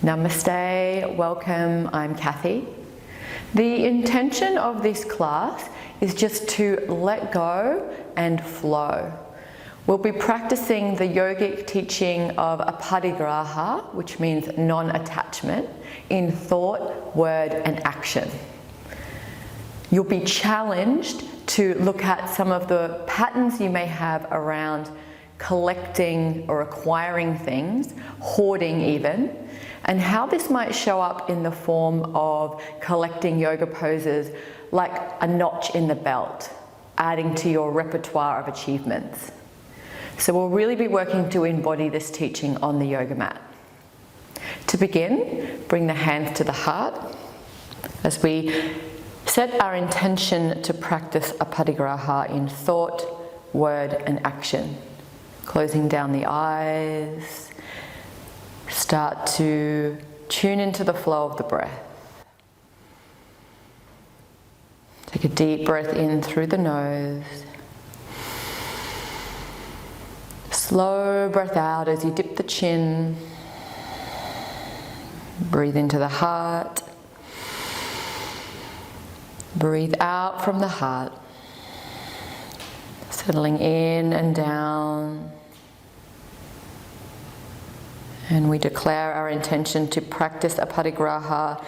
Namaste, welcome, I'm Kathy. The intention of this class is just to let go and flow. We'll be practicing the yogic teaching of Aparigraha, which means non-attachment, in thought, word and action. You'll be challenged to look at some of the patterns you may have around collecting or acquiring things, hoarding even, and how this might show up in the form of collecting yoga poses like a notch in the belt, adding to your repertoire of achievements. So we'll really be working to embody this teaching on the yoga mat. To begin, bring the hands to the heart as we set our intention to practice Aparigraha in thought, word and action. Closing down the eyes, start to tune into the flow of the breath. Take a deep breath in through the nose. Slow breath out as you dip the chin. Breathe into the heart. Breathe out from the heart. Settling in and down. And we declare our intention to practice Aparigraha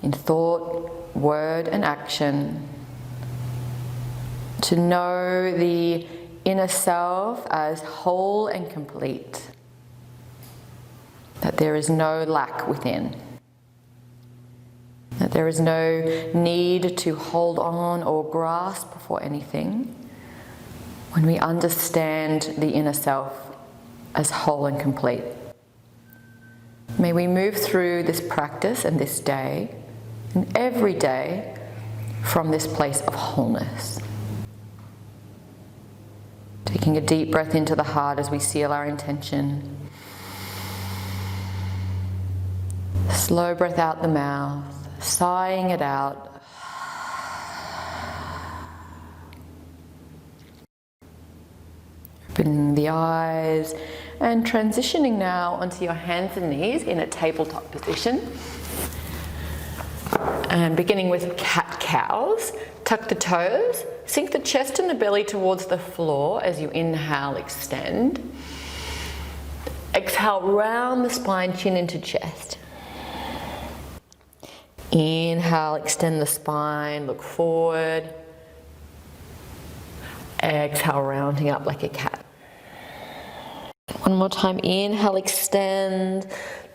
in thought, word and action. To know the inner self as whole and complete. That there is no lack within. That there is no need to hold on or grasp for anything when we understand the inner self as whole and complete. May we move through this practice and this day and every day from this place of wholeness. Taking a deep breath into the heart as we seal our intention. Slow breath out the mouth, sighing it out. Opening the eyes and transitioning now onto your hands and knees in a tabletop position. And beginning with cat-cows, tuck the toes, sink the chest and the belly towards the floor as you inhale, extend. Exhale, round the spine, chin into chest. Inhale, extend the spine, look forward. Exhale, rounding up like a cat. One more time, inhale, extend,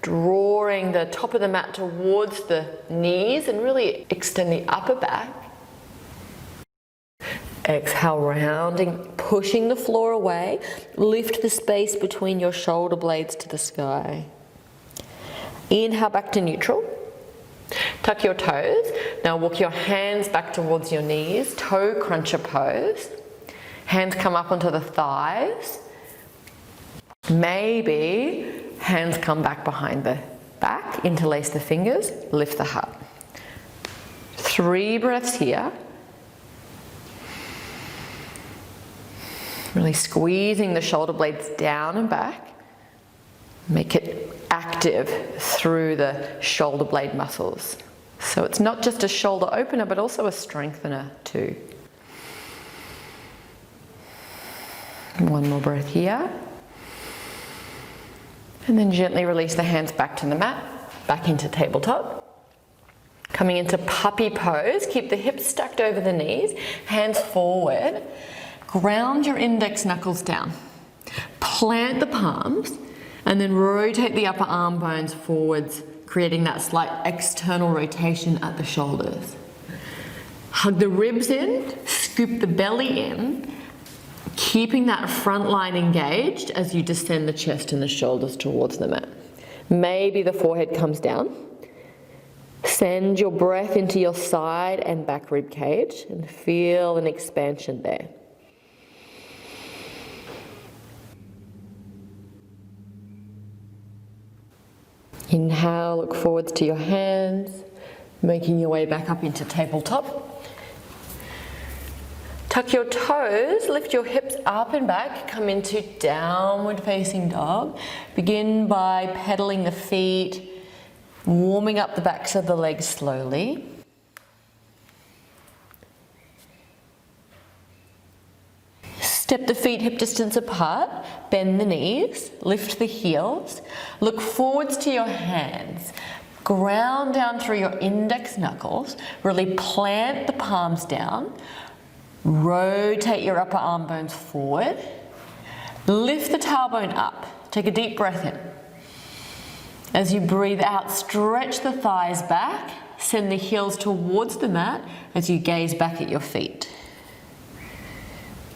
drawing the top of the mat towards the knees and really extend the upper back. Exhale, rounding, pushing the floor away. Lift the space between your shoulder blades to the sky. Inhale, back to neutral. Tuck your toes. Now walk your hands back towards your knees, toe cruncher pose. Hands come up onto the thighs. Maybe hands come back behind the back, interlace the fingers, lift the heart. 3 breaths here. Really squeezing the shoulder blades down and back. Make it active through the shoulder blade muscles. So it's not just a shoulder opener, but also a strengthener too. One more breath here. And then gently release the hands back to the mat, back into tabletop. Coming into puppy pose, keep the hips stacked over the knees, hands forward. Ground your index knuckles down. Plant the palms and then rotate the upper arm bones forwards, creating that slight external rotation at the shoulders. Hug the ribs in, scoop the belly in, keeping that front line engaged as you descend the chest and the shoulders towards the mat. Maybe the forehead comes down. Send your breath into your side and back rib cage and feel an expansion there. Inhale, look forwards to your hands, making your way back up into tabletop. Tuck your toes, lift your hips up and back, come into downward facing dog. Begin by pedaling the feet, Warming up the backs of the legs slowly. Step the feet hip distance apart, bend the knees, lift the heels, look forwards to your hands, ground down through your index knuckles, really plant the palms down, rotate your upper arm bones forward, lift the tailbone up, take a deep breath in. As you breathe out, stretch the thighs back, send the heels towards the mat as you gaze back at your feet.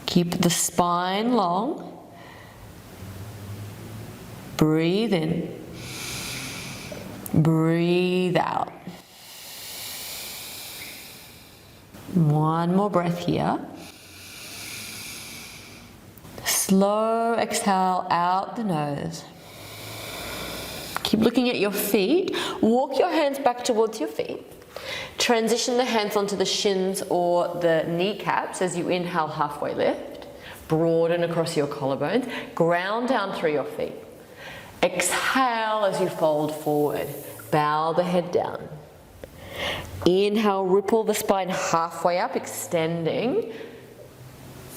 Keep the spine long. Breathe in. Breathe out. One more breath here. Slow exhale out the nose. Keep looking at your feet. Walk your hands back towards your feet. Transition the hands onto the shins or the kneecaps as you inhale, halfway lift. Broaden across your collarbones. Ground down through your feet. Exhale as you fold forward. Bow the head down. Inhale, ripple the spine halfway up, extending.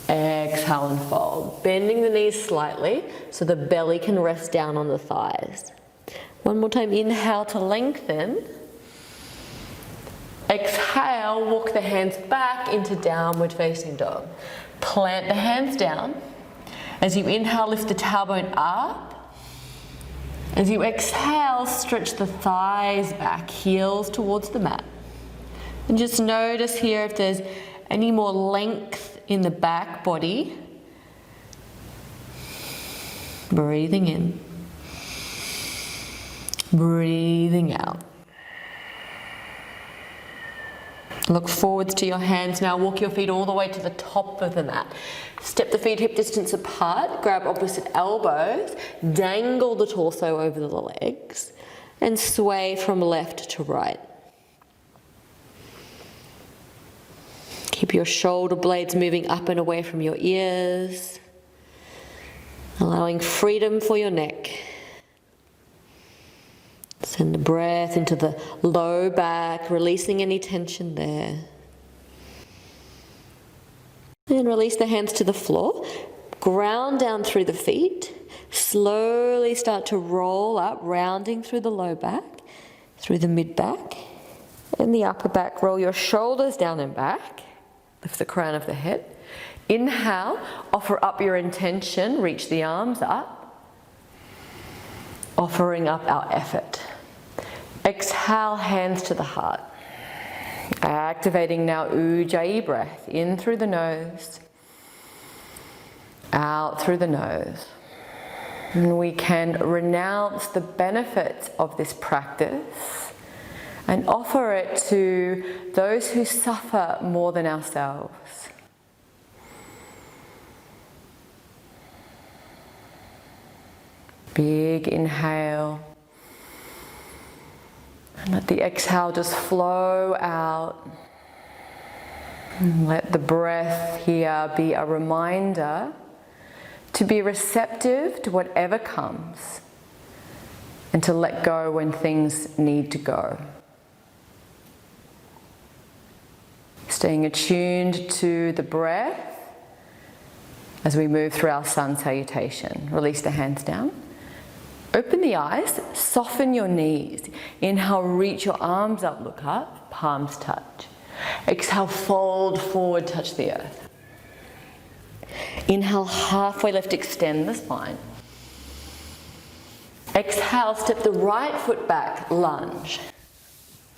Exhale and fold. Bending the knees slightly so the belly can rest down on the thighs. One more time, inhale to lengthen. Exhale, walk the hands back into downward facing dog. Plant the hands down. As you inhale, lift the tailbone up. As you exhale, stretch the thighs back, heels towards the mat. And just notice here if there's any more length in the back body. Breathing in. Breathing out. Look forwards to your hands now. Walk your feet all the way to the top of the mat. Step the feet hip distance apart. Grab opposite elbows. Dangle the torso over the legs. And sway from left to right. Keep your shoulder blades moving up and away from your ears. Allowing freedom for your neck. Send the breath into the low back, releasing any tension there. And release the hands to the floor. Ground down through the feet. Slowly start to roll up, rounding through the low back, through the mid back, and the upper back. Roll your shoulders down and back. Lift the crown of the head. Inhale, offer up your intention, reach the arms up. Offering up our effort. Exhale, hands to the heart. Activating now Ujjayi breath. In through the nose. Out through the nose. And we can renounce the benefits of this practice and offer it to those who suffer more than ourselves. Big inhale. And let the exhale just flow out. And let the breath here be a reminder to be receptive to whatever comes and to let go when things need to go. Staying attuned to the breath as we move through our sun salutation. Release the hands down. Open the eyes, soften your knees. Inhale, reach your arms up, look up, palms touch. Exhale, fold forward, touch the earth. Inhale, halfway lift, extend the spine. Exhale, step the right foot back, lunge.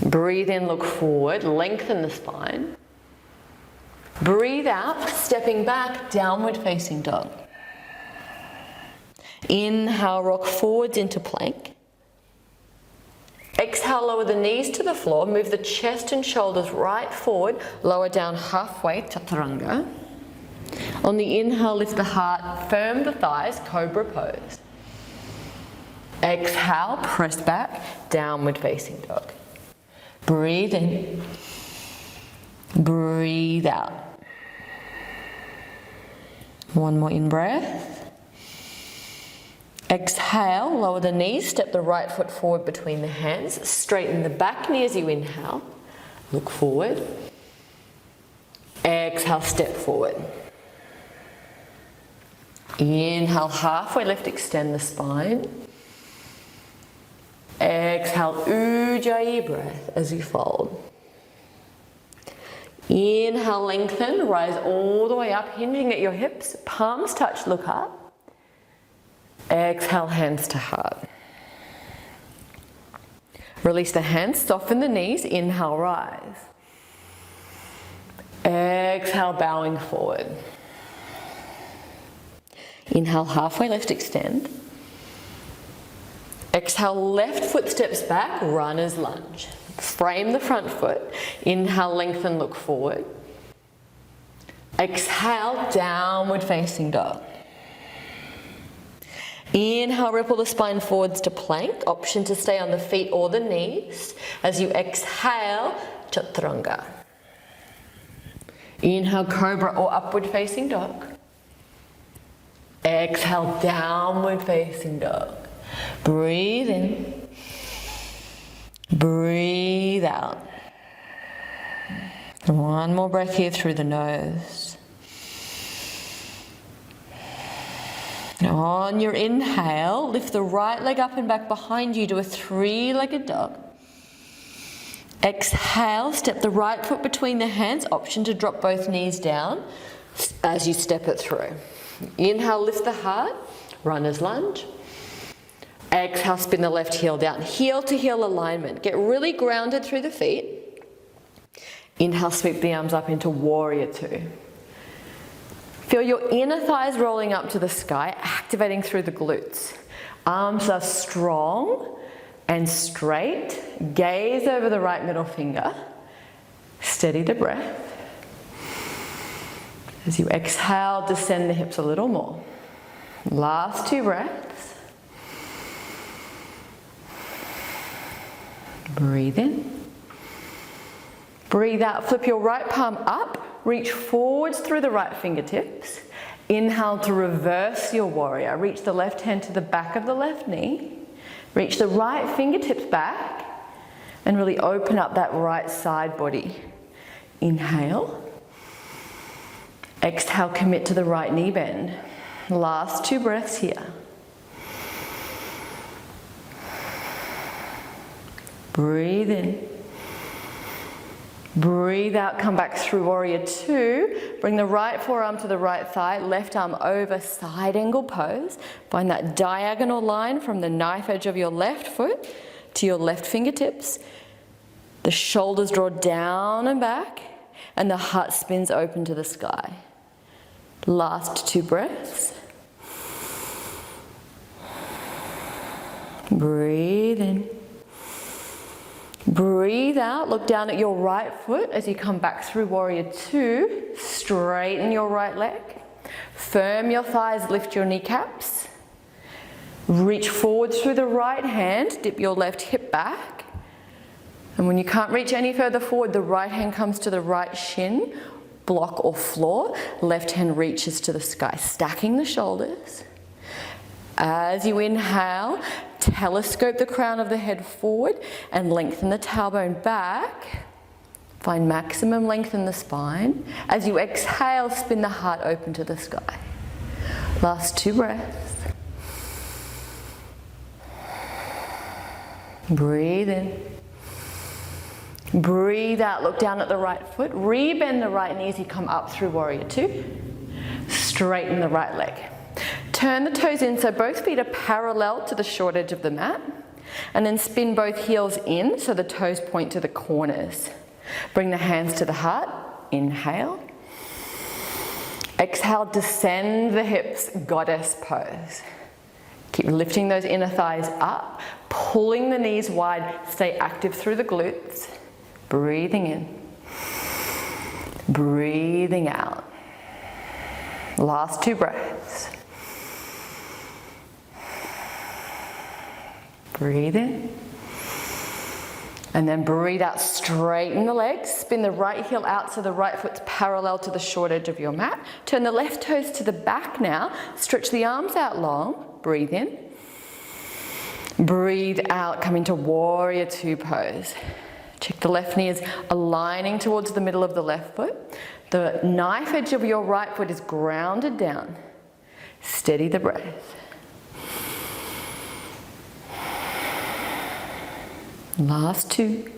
Breathe in, look forward, lengthen the spine. Breathe out, stepping back, downward facing dog. Inhale, rock forwards into plank. Exhale, lower the knees to the floor, move the chest and shoulders right forward, lower down halfway, chaturanga. On the inhale, lift the heart, firm the thighs, cobra pose. Exhale, press back, downward facing dog. Breathe in, breathe out. One more in breath. Exhale, lower the knees, step the right foot forward between the hands, straighten the back knee as you inhale, look forward. Exhale, step forward. Inhale, halfway lift, extend the spine. Exhale, Ujjayi breath as you fold. Inhale, lengthen, rise all the way up, hinging at your hips, palms touch, look up. Exhale, hands to heart. Release the hands, soften the knees, inhale, rise. Exhale, bowing forward. Inhale, halfway lift, extend. Exhale, left foot steps back, runner's lunge. Frame the front foot. Inhale, lengthen, look forward. Exhale, downward facing dog. Inhale, ripple the spine forwards to plank. Option to stay on the feet or the knees. As you exhale, chaturanga. Inhale, cobra or upward facing dog. Exhale, downward facing dog. Breathe in. Breathe out. One more breath here through the nose. On your inhale, lift the right leg up and back behind you to a three-legged dog. Exhale, step the right foot between the hands, option to drop both knees down as you step it through. Inhale, lift the heart, runner's lunge. Exhale, spin the left heel down, heel to heel alignment. Get really grounded through the feet. Inhale, sweep the arms up into warrior two. Feel your inner thighs rolling up to the sky, activating through the glutes. Arms are strong and straight. Gaze over the right middle finger. Steady the breath. As you exhale, descend the hips a little more. Last two breaths. Breathe in. Breathe out, flip your right palm up. Reach forwards through the right fingertips. Inhale to reverse your warrior. Reach the left hand to the back of the left knee. Reach the right fingertips back and really open up that right side body. Inhale. Exhale, commit to the right knee bend. Last two breaths here. Breathe in. Breathe out, come back through warrior two. Bring the right forearm to the right thigh, left arm over, side angle pose. Find that diagonal line from the knife edge of your left foot to your left fingertips. The shoulders draw down and back, and the heart spins open to the sky. Last two breaths. Breathe in. Breathe out, look down at your right foot as you come back through warrior two. Straighten your right leg. Firm your thighs, lift your kneecaps. Reach forward through the right hand, dip your left hip back. And when you can't reach any further forward, the right hand comes to the right shin, block or floor. Left hand reaches to the sky, stacking the shoulders. As you inhale, telescope the crown of the head forward and lengthen the tailbone back. Find maximum length in the spine. As you exhale, spin the heart open to the sky. Last two breaths. Breathe in. Breathe out, look down at the right foot. Rebend the right knee as you come up through warrior two. Straighten the right leg. Turn the toes in so both feet are parallel to the short edge of the mat. And then spin both heels in so the toes point to the corners. Bring the hands to the heart. Inhale. Exhale, descend the hips, goddess pose. Keep lifting those inner thighs up, pulling the knees wide. Stay active through the glutes. Breathing in. Breathing out. Last two breaths. Breathe in. And then breathe out, straighten the legs. Spin the right heel out so the right foot's parallel to the short edge of your mat. Turn the left toes to the back now. Stretch the arms out long. Breathe in. Breathe out, come into warrior two pose. Check the left knee is aligning towards the middle of the left foot. The knife edge of your right foot is grounded down. Steady the breath. Last two.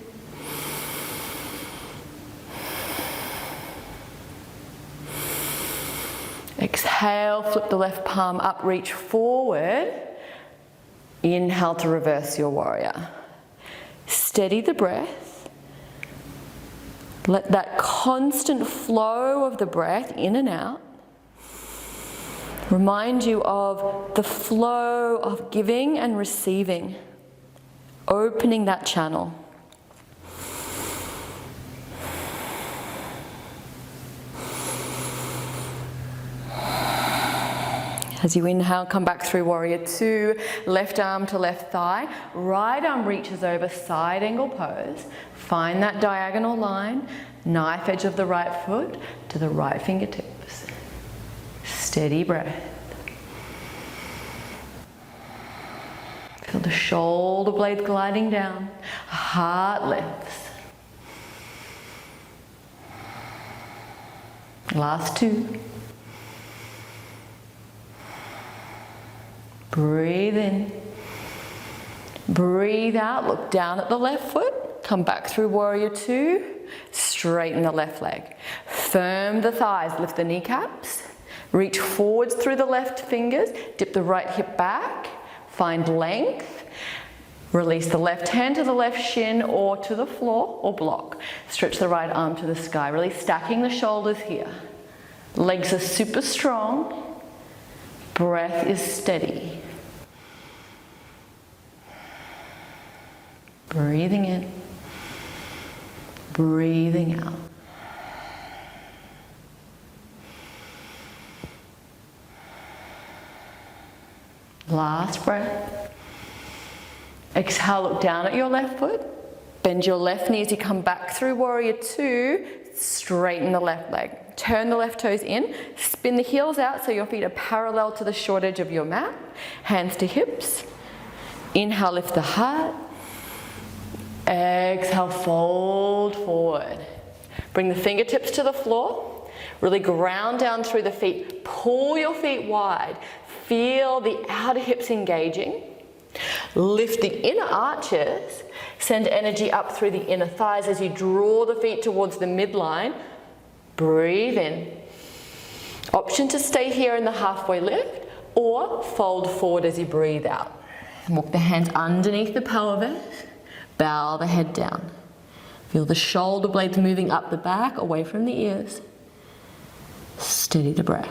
Exhale, flip the left palm up, reach forward. Inhale to reverse your warrior. Steady the breath. Let that constant flow of the breath in and out remind you of the flow of giving and receiving, opening that channel. As you inhale, come back through warrior two, left arm to left thigh, right arm reaches over, side angle pose. Find that diagonal line, knife edge of the right foot to the right fingertips. Steady breath. Feel the shoulder blades gliding down, heart lifts. Last two. Breathe in. Breathe out, look down at the left foot, come back through warrior two, straighten the left leg. Firm the thighs, lift the kneecaps, reach forwards through the left fingers, dip the right hip back, find length, release the left hand to the left shin or to the floor or block. Stretch the right arm to the sky, really stacking the shoulders here. Legs are super strong. Breath is steady. Breathing in, breathing out. Last breath. Exhale, look down at your left foot. Bend your left knee as you come back through warrior two. Straighten the left leg. Turn the left toes in. Spin the heels out so your feet are parallel to the short edge of your mat. Hands to hips. Inhale, lift the heart. Exhale, fold forward. Bring the fingertips to the floor. Really ground down through the feet. Pull your feet wide. Feel the outer hips engaging. Lift the inner arches. Send energy up through the inner thighs as you draw the feet towards the midline. Breathe in. Option to stay here in the halfway lift or fold forward as you breathe out. Walk the hands underneath the pelvis. Bow the head down. Feel the shoulder blades moving up the back, away from the ears. Steady the breath.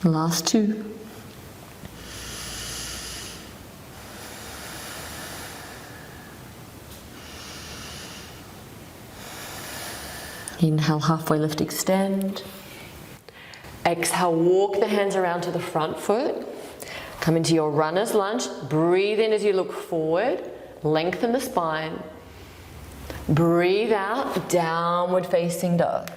Last two. Inhale, halfway lift, extend. Exhale, walk the hands around to the front foot. Come into your runner's lunge. Breathe in as you look forward. Lengthen the spine. Breathe out, downward facing dog.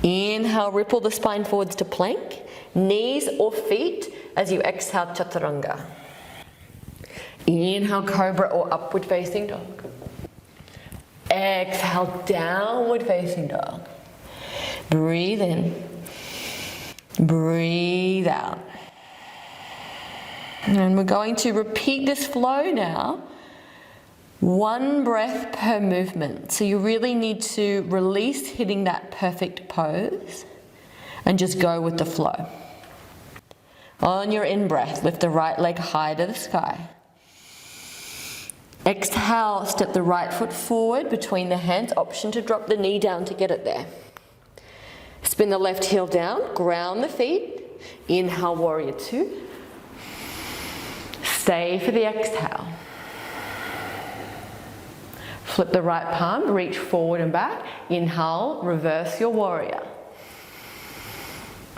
Inhale, ripple the spine forwards to plank. Knees or feet as you exhale, chaturanga. Inhale, cobra or upward facing dog. Exhale, downward facing dog. Breathe in. Breathe out. And we're going to repeat this flow now. One breath per movement. So you really need to release hitting that perfect pose and just go with the flow. On your in-breath, lift the right leg high to the sky. Exhale, step the right foot forward between the hands. Option to drop the knee down to get it there. Spin the left heel down, ground the feet. Inhale, warrior two. Stay for the exhale. Flip the right palm, reach forward and back. Inhale, reverse your warrior.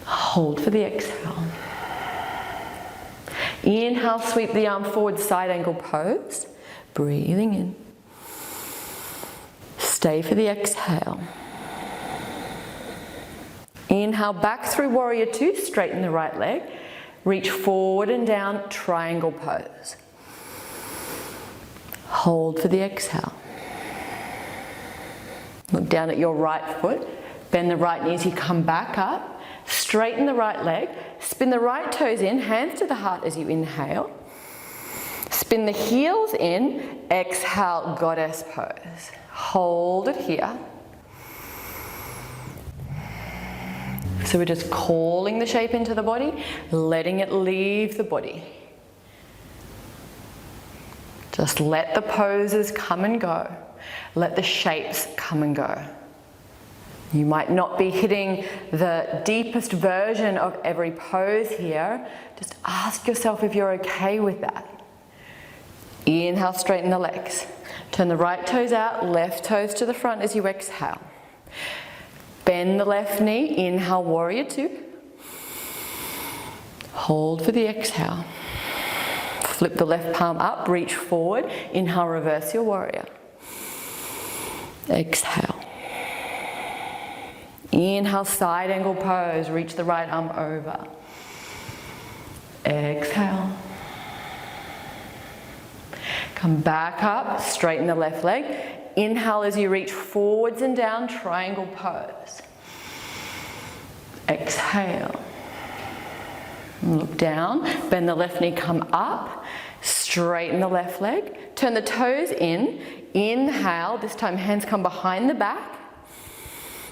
Hold for the exhale. Inhale, sweep the arm forward, side angle pose. Breathing in. Stay for the exhale. Inhale back through warrior two, straighten the right leg. Reach forward and down, triangle pose. Hold for the exhale. Look down at your right foot, bend the right knee as you come back up, straighten the right leg, spin the right toes in, hands to the heart as you inhale. Spin the heels in, exhale, goddess pose. Hold it here. So we're just calling the shape into the body, letting it leave the body. Just let the poses come and go. Let the shapes come and go. You might not be hitting the deepest version of every pose here. Just ask yourself if you're okay with that. Inhale, straighten the legs. Turn the right toes out, left toes to the front as you exhale. Bend the left knee, inhale, warrior two. Hold for the exhale. Flip the left palm up, reach forward. Inhale, reverse your warrior. Exhale. Inhale, side angle pose, reach the right arm over. Exhale. Come back up, straighten the left leg. Inhale as you reach forwards and down, triangle pose. Exhale. Look down, bend the left knee, come up, straighten the left leg, turn the toes in, inhale, this time hands come behind the back,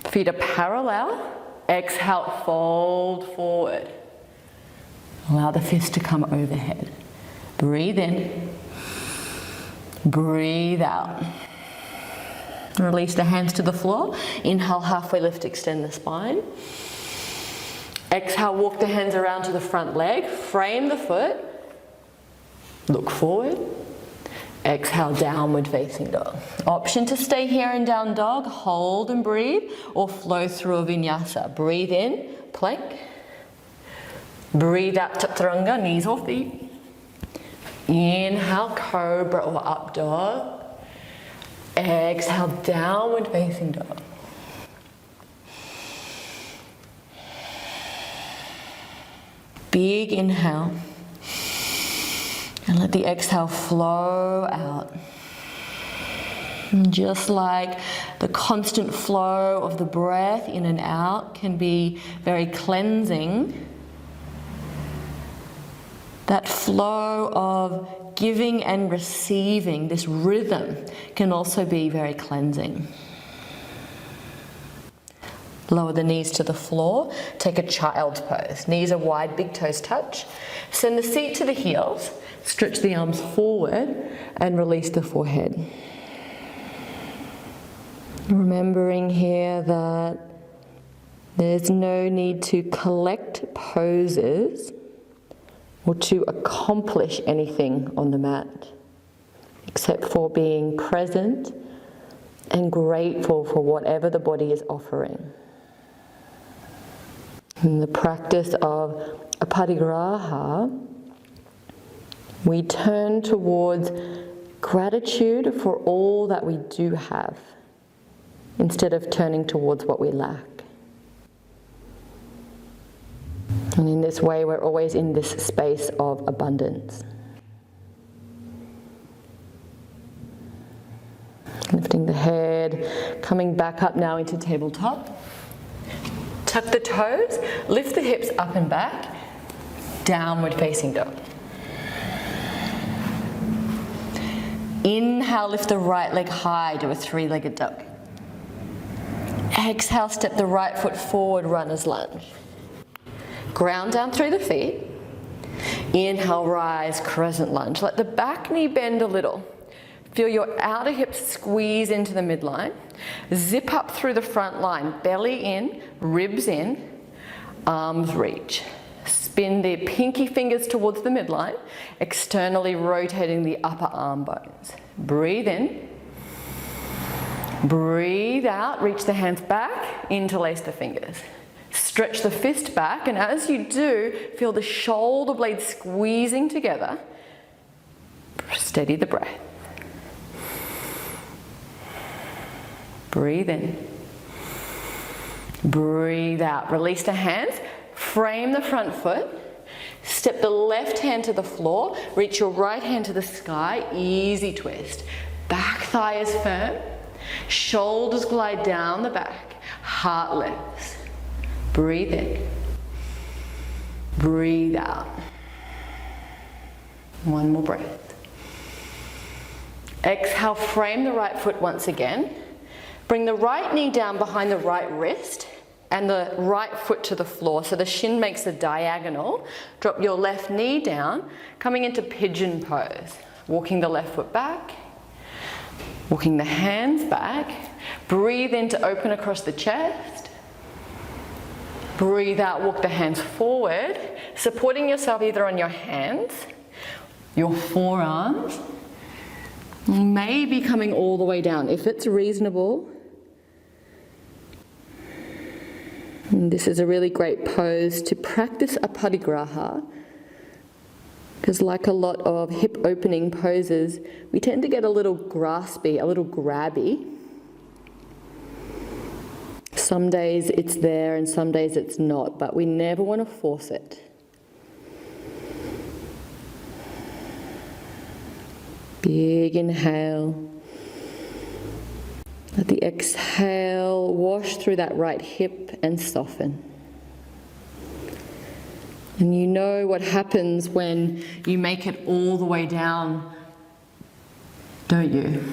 feet are parallel, exhale, fold forward. Allow the fist to come overhead. Breathe in, breathe out. Release the hands to the floor. Inhale, halfway lift, extend the spine. Exhale, walk the hands around to the front leg. Frame the foot. Look forward. Exhale, downward facing dog. Option to stay here in down dog. Hold and breathe, or flow through a vinyasa. Breathe in, plank. Breathe out, chaturanga, knees or feet. Inhale, cobra or up dog. Exhale, downward facing dog. Big inhale. And let the exhale flow out. And just like the constant flow of the breath in and out can be very cleansing, that flow of giving and receiving, this rhythm, can also be very cleansing. Lower the knees to the floor, take a child's pose. Knees are wide, big toes touch. Send the seat to the heels, stretch the arms forward and release the forehead. Remembering here that there's no need to collect poses or to accomplish anything on the mat, except for being present and grateful for whatever the body is offering. In the practice of Aparigraha, we turn towards gratitude for all that we do have, instead of turning towards what we lack. And in this way, we're always in this space of abundance. Lifting the head, coming back up now into tabletop. Tuck the toes, lift the hips up and back, downward facing dog. Inhale, lift the right leg high, do a three-legged dog. Exhale, step the right foot forward, runner's lunge. Ground down through the feet. Inhale, rise, crescent lunge. Let the back knee bend a little. Feel your outer hips squeeze into the midline. Zip up through the front line, belly in, ribs in, arms reach. Spin the pinky fingers towards the midline, externally rotating the upper arm bones. Breathe in. Breathe out, reach the hands back, interlace the fingers. Stretch the fist back, and as you do, feel the shoulder blades squeezing together. Steady the breath. Breathe in. Breathe out. Release the hands. Frame the front foot. Step the left hand to the floor. Reach your right hand to the sky. Easy twist. Back thigh is firm. Shoulders glide down the back. Heart lifts. Breathe in. Breathe out. One more breath. Exhale, frame the right foot once again. Bring the right knee down behind the right wrist and the right foot to the floor. So the shin makes a diagonal. Drop your left knee down, coming into pigeon pose. Walking the left foot back. Walking the hands back. Breathe in to open across the chest. Breathe out, walk the hands forward, supporting yourself either on your hands, your forearms, maybe coming all the way down if it's reasonable. And this is a really great pose to practice Aparigraha, because like a lot of hip opening poses, we tend to get a little graspy, a little grabby. Some days it's there and some days it's not, but we never want to force it. Big inhale. Let the exhale wash through that right hip and soften. And you know what happens when you make it all the way down, don't you?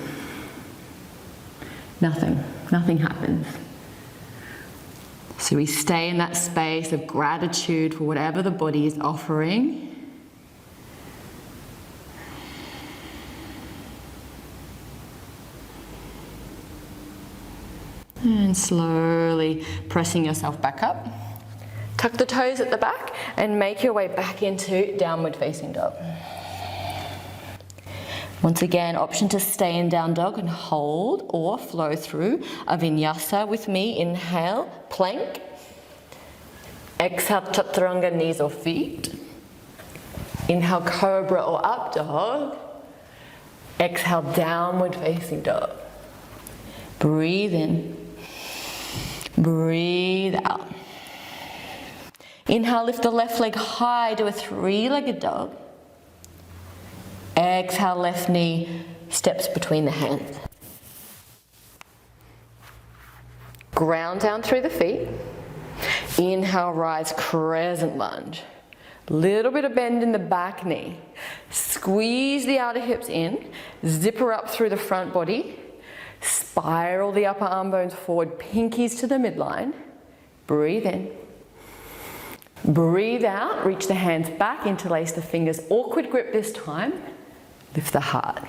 Nothing happens. So we stay in that space of gratitude for whatever the body is offering. And slowly pressing yourself back up. Tuck the toes at the back and make your way back into downward facing dog. Once again, option to stay in down dog and hold or flow through a vinyasa with me. Inhale, plank. Exhale, chaturanga, knees or feet. Inhale, cobra or up dog. Exhale, downward facing dog. Breathe in. Breathe out. Inhale, lift the left leg high, do a three-legged dog. Exhale, left knee steps between the hands. Ground down through the feet. Inhale, rise, crescent lunge. Little bit of bend in the back knee. Squeeze the outer hips in. Zipper up through the front body. Spiral the upper arm bones forward, pinkies to the midline. Breathe in. Breathe out, reach the hands back, interlace the fingers. Awkward grip this time. Lift the heart.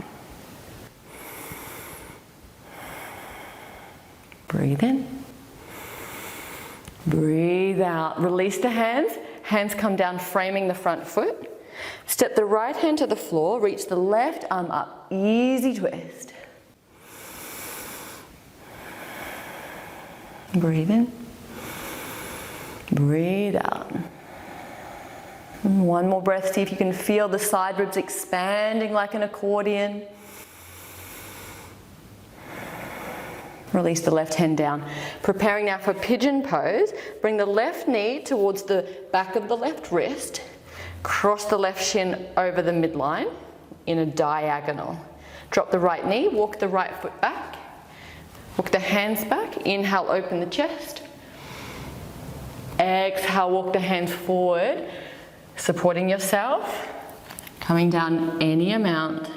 Breathe in. Breathe out. Release the hands. Hands come down, framing the front foot. Step the right hand to the floor. Reach the left arm up. Easy twist. Breathe in. Breathe out. And one more breath. See if you can feel the side ribs expanding like an accordion. Release the left hand down. Preparing now for pigeon pose. Bring the left knee towards the back of the left wrist. Cross the left shin over the midline in a diagonal. Drop the right knee, walk the right foot back. Walk the hands back. Inhale, open the chest. Exhale, walk the hands forward, supporting yourself, coming down any amount.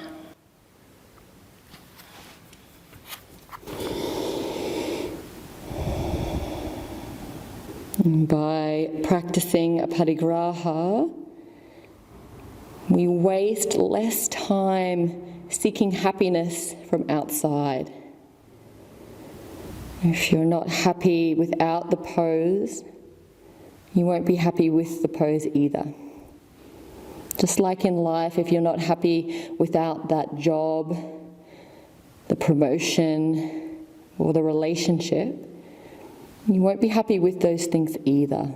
And by practicing Aparigraha, we waste less time seeking happiness from outside. If you're not happy without the pose, you won't be happy with the pose either. Just like in life, if you're not happy without that job, the promotion, or the relationship, you won't be happy with those things either.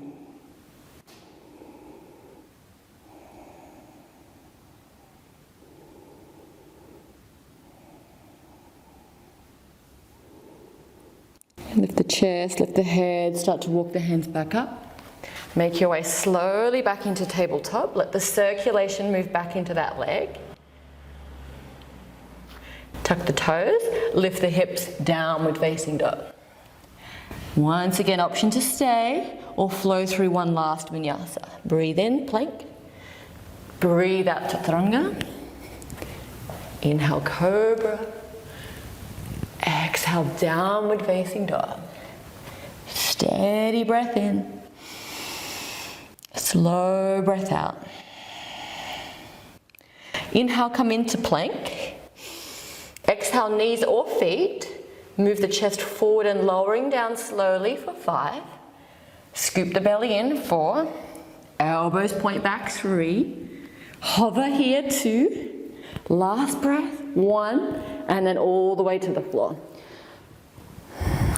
Lift the chest, lift the head, start to walk the hands back up. Make your way slowly back into tabletop. Let the circulation move back into that leg. Tuck the toes, lift the hips, downward facing dog. Once again, option to stay or flow through one last vinyasa. Breathe in, plank. Breathe out, chaturanga. Inhale, cobra. Exhale, downward facing dog. Steady breath in. Slow breath out. Inhale, come into plank. Exhale, knees or feet. Move the chest forward and lowering down slowly for 5. Scoop the belly in, 4. Elbows point back, 3. Hover here, 2. Last breath, 1. And then all the way to the floor.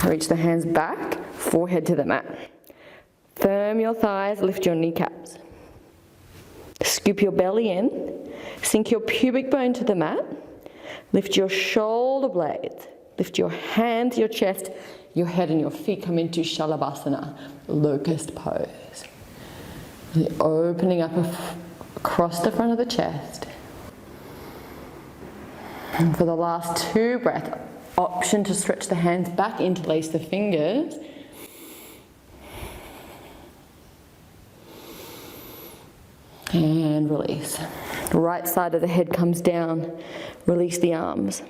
Reach the hands back, forehead to the mat. Firm your thighs, lift your kneecaps. Scoop your belly in. Sink your pubic bone to the mat. Lift your shoulder blades. Lift your hands, your chest, your head and your feet come into Shalabhasana, locust pose. Really opening up across the front of the chest. And for the last 2 breaths, option to stretch the hands back, interlace the fingers. And release. Right side of the head comes down. Release the arms.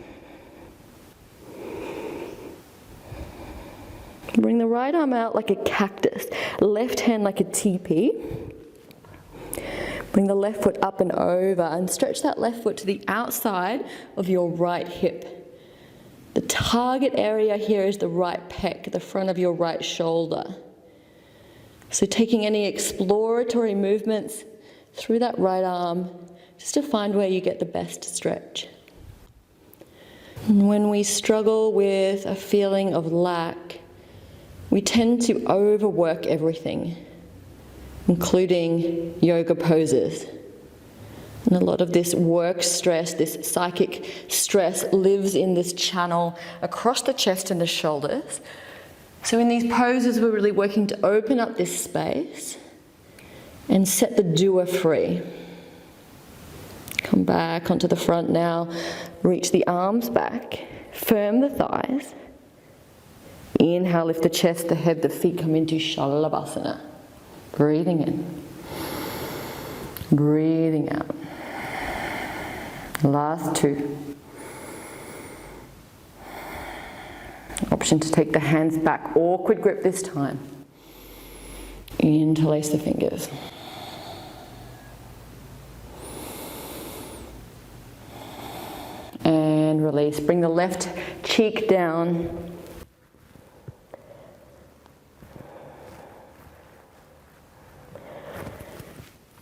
Bring the right arm out like a cactus. Left hand like a teepee. Bring the left foot up and over and stretch that left foot to the outside of your right hip. The target area here is the right pec, the front of your right shoulder. So taking any exploratory movements through that right arm, just to find where you get the best stretch. And when we struggle with a feeling of lack, we tend to overwork everything, including yoga poses. And a lot of this work stress, this psychic stress, lives in this channel across the chest and the shoulders. So in these poses, we're really working to open up this space and set the doer free. Come back onto the front now. Reach the arms back. Firm the thighs. Inhale, lift the chest, the head, the feet come into Shalabhasana. Breathing in. Breathing out. Last 2. Option to take the hands back. Awkward grip this time. Interlace the fingers. And release. Bring the left cheek down.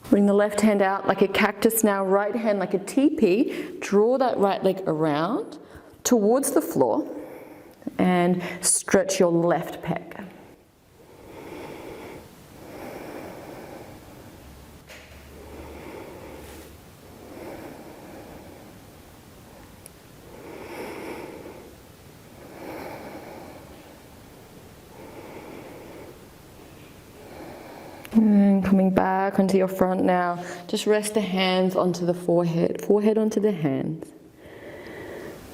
Bring the left hand out like a cactus now, right hand like a teepee. Draw that right leg around towards the floor and stretch your left pec. And coming back onto your front now, just rest the hands onto the forehead, forehead onto the hands.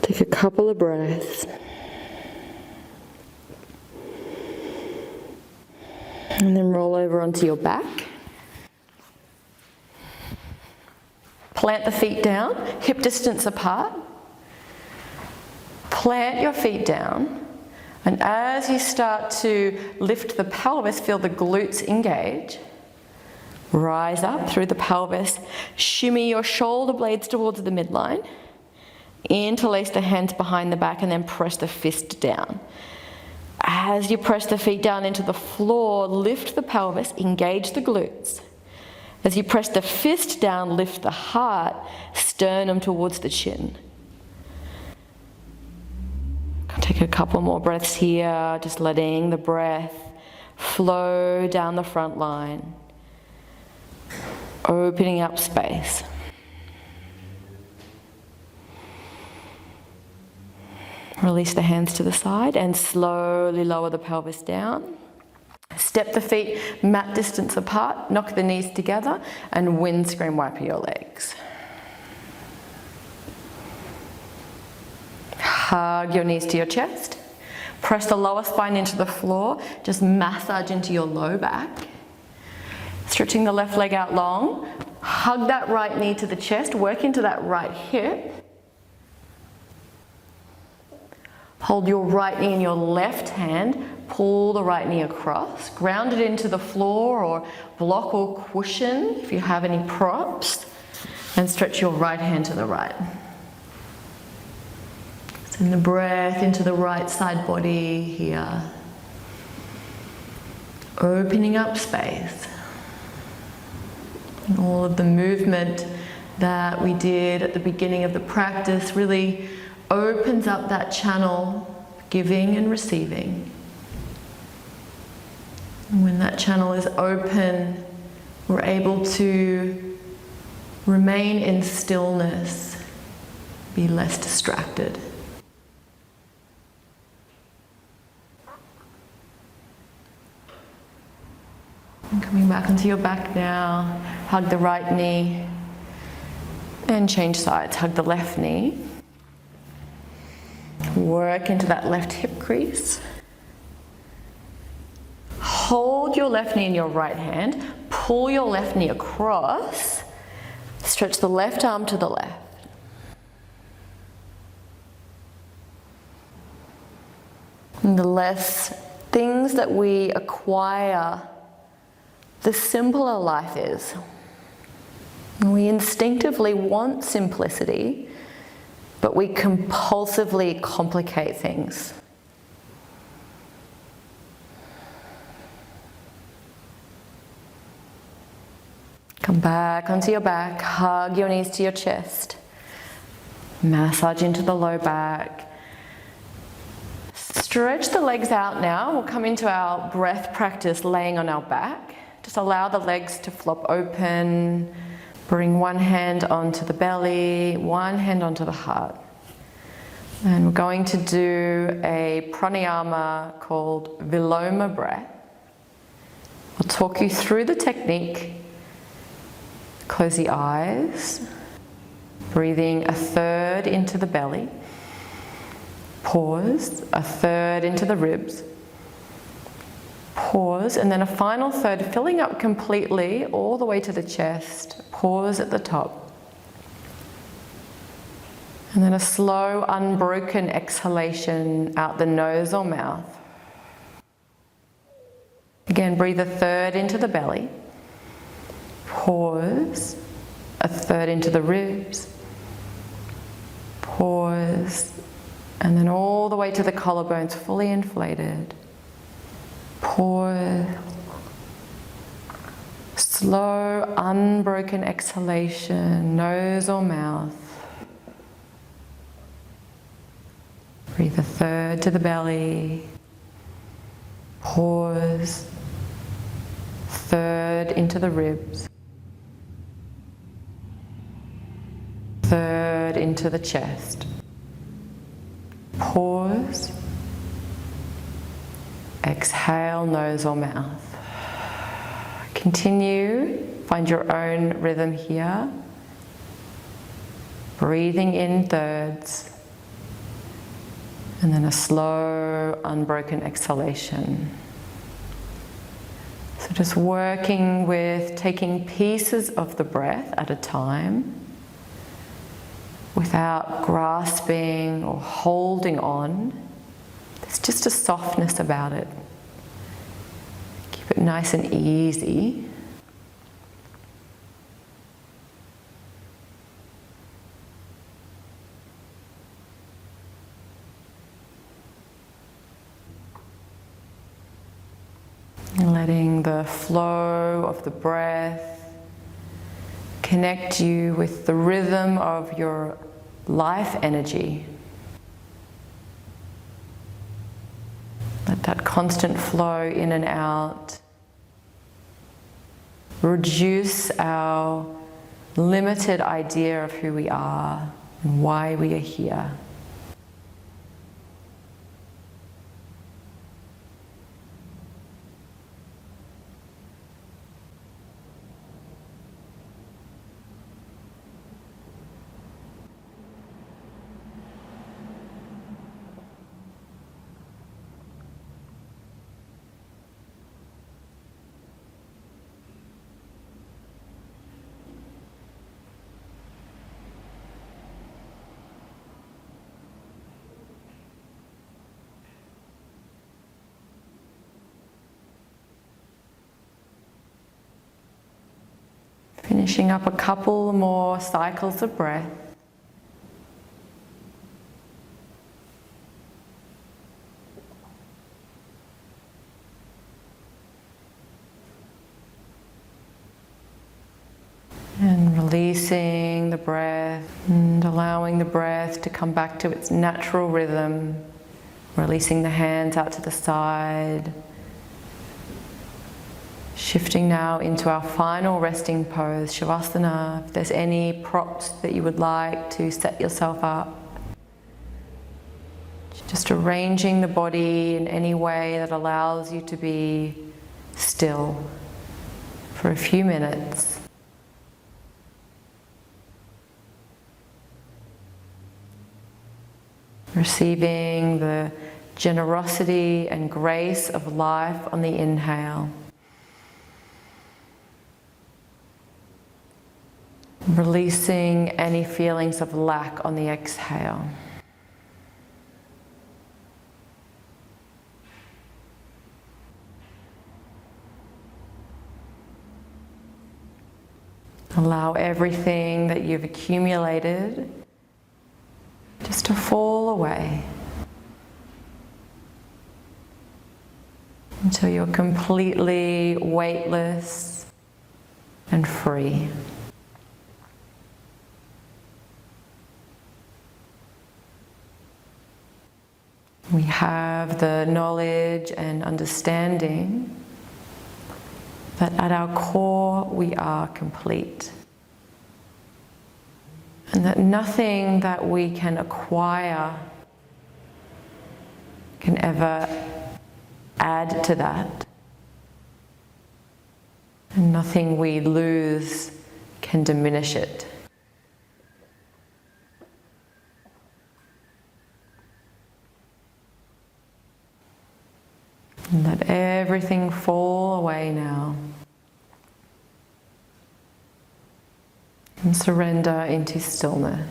Take a couple of breaths. And then roll over onto your back. Plant the feet down, hip distance apart. Plant your feet down. And as you start to lift the pelvis, feel the glutes engage. Rise up through the pelvis. Shimmy your shoulder blades towards the midline. Interlace the hands behind the back and then press the fist down. As you press the feet down into the floor, lift the pelvis, engage the glutes. As you press the fist down, lift the heart, sternum towards the chin. Take a couple more breaths here, just letting the breath flow down the front line, opening up space. Release the hands to the side and slowly lower the pelvis down. Step the feet mat distance apart, knock the knees together and windscreen wiper your legs. Hug your knees to your chest. Press the lower spine into the floor, just massage into your low back. Stretching the left leg out long, hug that right knee to the chest, work into that right hip. Hold your right knee in your left hand, pull the right knee across, ground it into the floor or block or cushion if you have any props, and stretch your right hand to the right. Send the breath into the right side body here. Opening up space. And all of the movement that we did at the beginning of the practice really opens up that channel, giving and receiving. And when that channel is open, we're able to remain in stillness, be less distracted. And coming back onto your back now, hug the right knee and change sides. Hug the left knee. Work into that left hip crease. Hold your left knee in your right hand. Pull your left knee across. Stretch the left arm to the left. And the less things that we acquire, the simpler life is. We instinctively want simplicity, but we compulsively complicate things. Come back onto your back, hug your knees to your chest. Massage into the low back. Stretch the legs out now. We'll come into our breath practice laying on our back. Just allow the legs to flop open. Bring one hand onto the belly, one hand onto the heart. And we're going to do a pranayama called Viloma breath. I'll talk you through the technique. Close the eyes. Breathing a third into the belly. Pause, a third into the ribs. Pause, and then a final third, filling up completely all the way to the chest. Pause at the top. And then a slow, unbroken exhalation out the nose or mouth. Again, breathe a third into the belly. Pause, a third into the ribs. Pause, and then all the way to the collarbones, fully inflated. Pause. Slow, unbroken exhalation, nose or mouth. Breathe a third to the belly. Pause. Third into the ribs. Third into the chest. Pause. Exhale, nose or mouth. Continue, find your own rhythm here. Breathing in thirds. And then a slow, unbroken exhalation. So just working with taking pieces of the breath at a time without grasping or holding on. There's just a softness about it. Keep it nice and easy. And letting the flow of the breath connect you with the rhythm of your life energy. Let that constant flow in and out reduce our limited idea of who we are and why we are here. Finishing up a couple more cycles of breath. And releasing the breath and allowing the breath to come back to its natural rhythm. Releasing the hands out to the side. Shifting now into our final resting pose, Shavasana. If there's any props that you would like to set yourself up. Just arranging the body in any way that allows you to be still for a few minutes. Receiving the generosity and grace of life on the inhale. Releasing any feelings of lack on the exhale. Allow everything that you've accumulated just to fall away until you're completely weightless and free. We have the knowledge and understanding that at our core we are complete. And that nothing that we can acquire can ever add to that. And nothing we lose can diminish it. And let everything fall away now. And surrender into stillness.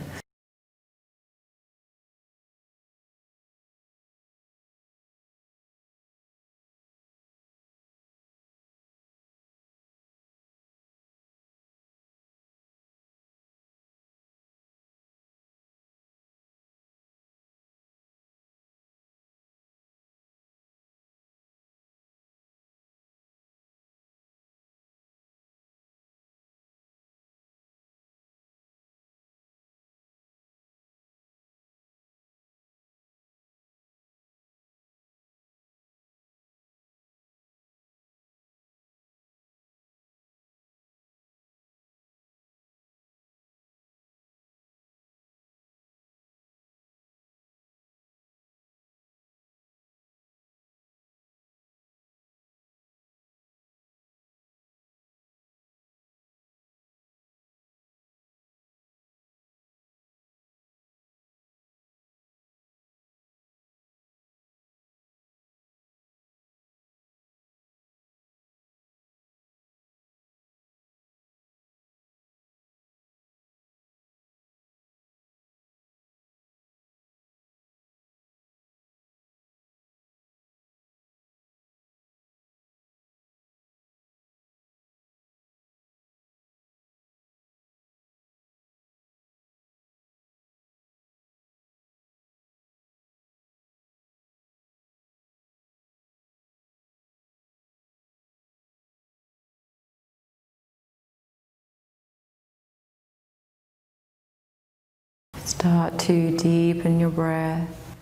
Start to deepen your breath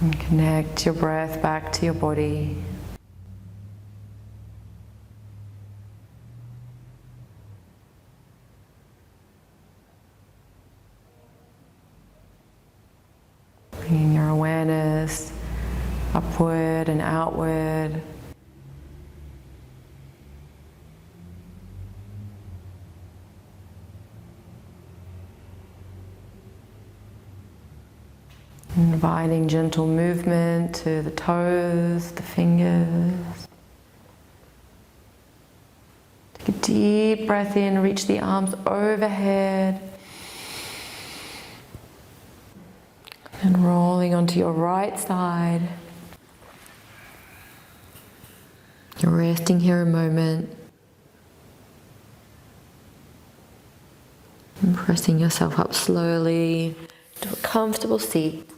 and connect your breath back to your body. Bringing your awareness upward and outward. Inviting gentle movement to the toes, the fingers. Take a deep breath in, reach the arms overhead. And rolling onto your right side. You're resting here a moment. And pressing yourself up slowly to a comfortable seat.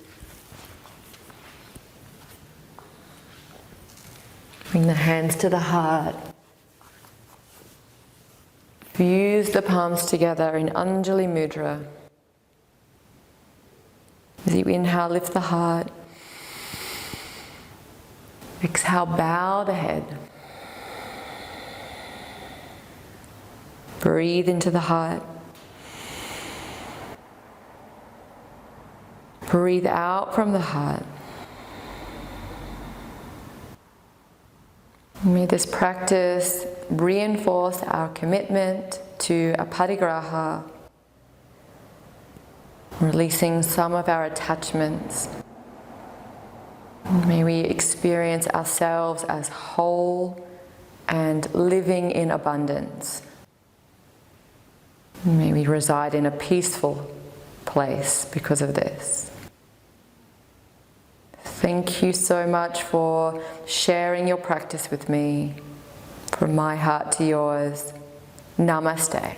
Bring the hands to the heart. Fuse the palms together in Anjali Mudra. As you inhale, lift the heart. Exhale, bow the head. Breathe into the heart. Breathe out from the heart. May this practice reinforce our commitment to Aparigraha, releasing some of our attachments. May we experience ourselves as whole and living in abundance. May we reside in a peaceful place because of this. Thank you so much for sharing your practice with me. From my heart to yours, Namaste.